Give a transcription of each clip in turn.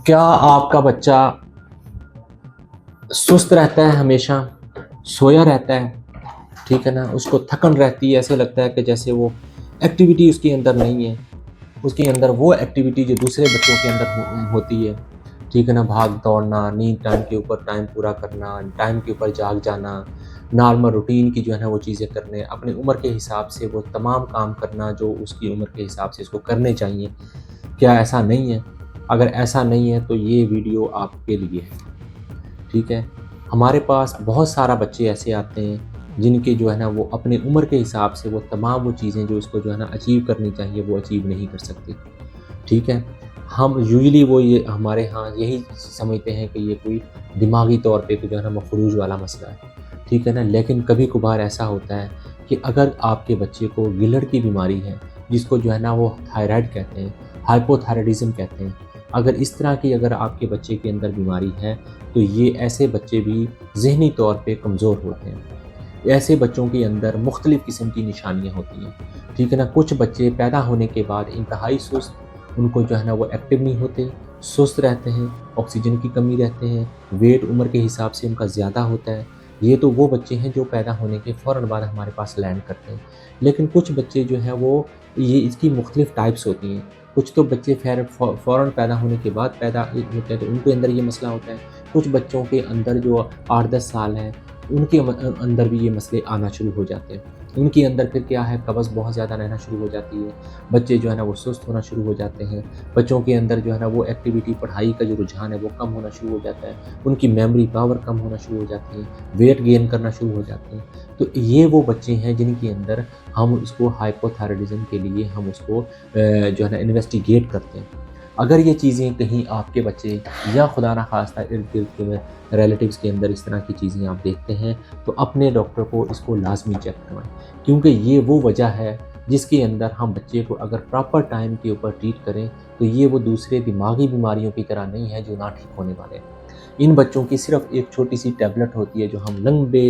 क्या आपका बच्चा सुस्त रहता है, हमेशा सोया रहता है, ठीक है ना, उसको थकन रहती है, ऐसे लगता है कि जैसे वो एक्टिविटी उसके अंदर नहीं है, उसके अंदर वो एक्टिविटी जो दूसरे बच्चों के अंदर होती है, ठीक है ना, भाग दौड़ना, नींद टाइम के ऊपर टाइम पूरा करना, टाइम के ऊपर जाग जाना, नॉर्मल रूटीन की जो है ना वो चीज़ें करने, अपनी उम्र के हिसाब से वो तमाम काम करना जो उसकी उम्र के हिसाब से उसको करने चाहिए। क्या ऐसा नहीं है? अगर ऐसा नहीं है तो ये वीडियो आपके लिए है, ठीक है। हमारे पास बहुत सारा बच्चे ऐसे आते हैं जिनके जो है ना वो अपनी उम्र के हिसाब से वो तमाम वो चीज़ें जो उसको जो है ना अचीव करनी चाहिए वो अचीव नहीं कर सकते, ठीक है। हम यूजुअली वो ये हमारे यहाँ यही समझते हैं कि ये कोई दिमागी तौर पे जो है ना मफलूज वाला मसला है, ठीक है ना। लेकिन कभी कभार ऐसा होता है कि अगर आपके बच्चे को गिलड़ की बीमारी है, जिसको जो है ना वो थायराइड कहते हैं, हाइपोथायराइडिज्म कहते हैं, अगर इस तरह की अगर आपके बच्चे के अंदर बीमारी है तो ये ऐसे बच्चे भी ज़हनी तौर पे कमज़ोर होते हैं। ऐसे बच्चों के अंदर मुख्तलिफ़ किस्म की निशानियाँ होती हैं, ठीक है ना। कुछ बच्चे पैदा होने के बाद इंतहाई सुस्त, उनको जो है ना वो एक्टिव नहीं होते, सुस्त रहते हैं, ऑक्सीजन की कमी रहते हैं, वेट उम्र के हिसाब से उनका ज़्यादा होता है। ये तो वो बच्चे हैं जो पैदा होने के फ़ौरन बाद हमारे पास लैंड करते हैं। लेकिन कुछ बच्चे जो हैं वो ये इसकी मुख्तलिफ़ टाइप्स होती हैं। कुछ तो बच्चे फ़ौरन पैदा होने के बाद पैदा होते हैं तो उनके अंदर ये मसला होता है। कुछ बच्चों के अंदर जो 8-10 साल हैं उनके अंदर भी ये मसले आना शुरू हो जाते हैं। उनके अंदर फिर क्या है, कब्ज़ बहुत ज़्यादा रहना शुरू हो जाती है, बच्चे जो है ना वो सुस्त होना शुरू हो जाते हैं, बच्चों के अंदर जो है ना वो एक्टिविटी पढ़ाई का जो रुझान है वो कम होना शुरू हो जाता है, उनकी मेमोरी पावर कम होना शुरू हो जाती है, वेट गेन करना शुरू हो जाते हैं। तो ये वो बच्चे हैं जिनके अंदर हम उसको हाइपोथायराइडिज्म के लिए हम उसको जो है ना इन्वेस्टिगेट करते हैं। अगर ये चीज़ें कहीं आपके बच्चे या खुदा ना खास्ता इर्द-गिर्द के रिलेटिव्स के अंदर इस तरह की चीज़ें आप देखते हैं तो अपने डॉक्टर को इसको लाज़मी चेक करवाएँ, क्योंकि ये वो वजह है जिसके अंदर हम बच्चे को अगर प्रॉपर टाइम के ऊपर ट्रीट करें तो ये वो दूसरे दिमागी बीमारियों की तरह नहीं है जो ना ठीक होने वाले हैं। इन बच्चों की सिर्फ एक छोटी सी टैबलेट होती है जो हम लंबे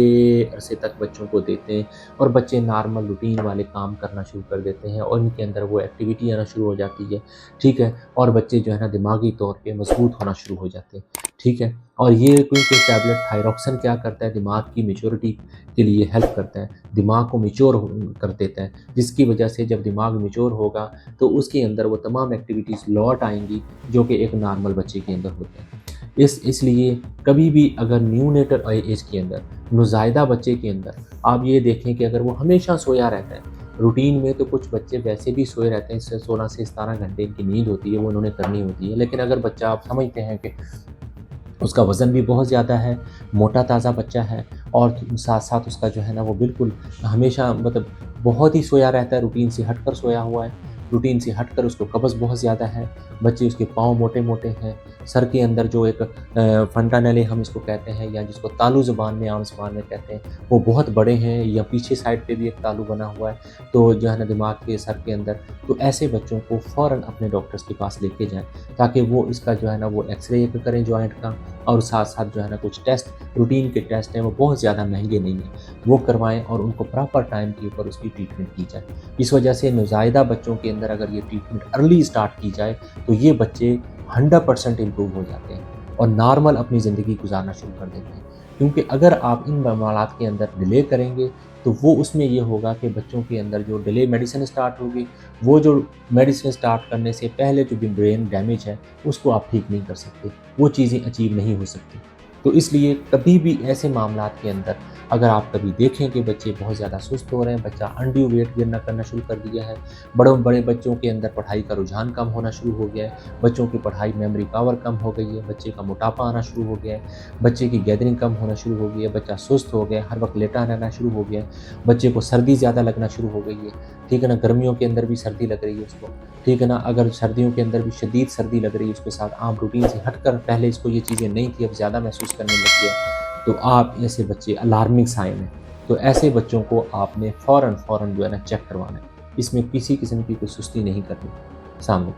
अरसे तक बच्चों को देते हैं और बच्चे नॉर्मल रूटीन वाले काम करना शुरू कर देते हैं और इनके अंदर वो एक्टिविटी आना शुरू हो जाती है, ठीक है। और बच्चे जो है ना दिमागी तौर पे मजबूत होना शुरू हो जाते हैं, ठीक है। और ये कोई टैबलेट थायरॉक्सिन क्या करता है, दिमाग की मैच्योरिटी के लिए हेल्प करता है, दिमाग को मैच्योर कर देता है, जिसकी वजह से जब दिमाग मैच्योर होगा तो उसके अंदर वो तमाम एक्टिविटीज़ लौट आएंगी जो कि एक नॉर्मल बच्चे के अंदर होते हैं। इसलिए कभी भी अगर न्यूनेटर एज के अंदर, नौज़ायदा बच्चे के अंदर आप ये देखें कि अगर वो हमेशा सोया रहता है रूटीन में, तो कुछ बच्चे वैसे भी सोए रहते हैं, 16 से 17 घंटे की नींद होती है वो उन्होंने करनी होती है। लेकिन अगर बच्चा आप समझते हैं कि उसका वज़न भी बहुत ज़्यादा है, मोटा ताज़ा बच्चा है और साथ साथ उसका जो है ना वो बिल्कुल हमेशा मतलब बहुत ही सोया रहता है, रूटीन से हटकर सोया हुआ है, रूटीन से हटकर उसको कब्ज़ बहुत ज़्यादा है, बच्चे उसके पाँव मोटे-मोटे हैं, सर के अंदर जो एक फंटानेले हम इसको कहते हैं या जिसको तालू ज़ुबान में आम ज़ुबान में कहते हैं, वो बहुत बड़े हैं या पीछे साइड पे भी एक तालू बना हुआ है, तो जो है ना दिमाग के सर के अंदर, तो ऐसे बच्चों को फ़ौरन अपने डॉक्टर्स के पास लेके जाएँ ताकि वो इसका जो है ना वो एक्स-रे करें जॉइंट का और साथ-साथ जो है ना कुछ टेस्ट रूटीन के टेस्ट हैं वो बहुत ज़्यादा महँगे नहीं हैं, वो करवाएँ और उनको प्रॉपर टाइम के ऊपर उसकी ट्रीटमेंट की जाए। इस वजह से नौज़ायदा बच्चों के अंदर अगर ये ट्रीटमेंट अर्ली स्टार्ट की जाए तो ये बच्चे 100% इम्प्रूव हो जाते हैं और नॉर्मल अपनी ज़िंदगी गुजारना शुरू कर देते हैं। क्योंकि अगर आप इन मामलात के अंदर डिले करेंगे तो वो उसमें ये होगा कि बच्चों के अंदर जो डिले मेडिसिन स्टार्ट होगी, वो जो मेडिसिन स्टार्ट करने से पहले जो ब्रेन डैमेज है उसको आप ठीक नहीं कर सकते, वो चीज़ें अचीव नहीं हो सकती। तो इसलिए कभी भी ऐसे मामलात के अंदर अगर आप कभी देखें कि बच्चे बहुत ज़्यादा सुस्त हो रहे हैं, बच्चा अनड्यू वेट गिरना करना शुरू कर दिया है, बड़े बच्चों के अंदर पढ़ाई का रुझान कम होना शुरू हो गया है, बच्चों की पढ़ाई मेमोरी पावर कम हो गई है, बच्चे का मोटापा आना शुरू हो गया है, बच्चे की गैदरिंग कम होना शुरू हो गई है, बच्चा सुस्त हो गया है, हर वक्त लेटा रहना शुरू हो गया है, बच्चे को सर्दी ज़्यादा लगना शुरू हो गई है, ठीक है ना, गर्मियों के अंदर भी सर्दी लग रही है उसको, ठीक है ना, अगर सर्दियों के अंदर भी शदीद सर्दी लग रही है उसके साथ आम रूटीन से हटकर, पहले इसको ये चीज़ें नहीं थी अब ज़्यादा महसूस करने लग गया, तो आप ऐसे बच्चे अलार्मिंग साइन है, तो ऐसे बच्चों को आपने फ़ौरन जो है ना चेक करवाना है। इसमें किसी किस्म की कोई सुस्ती नहीं करनी। सामने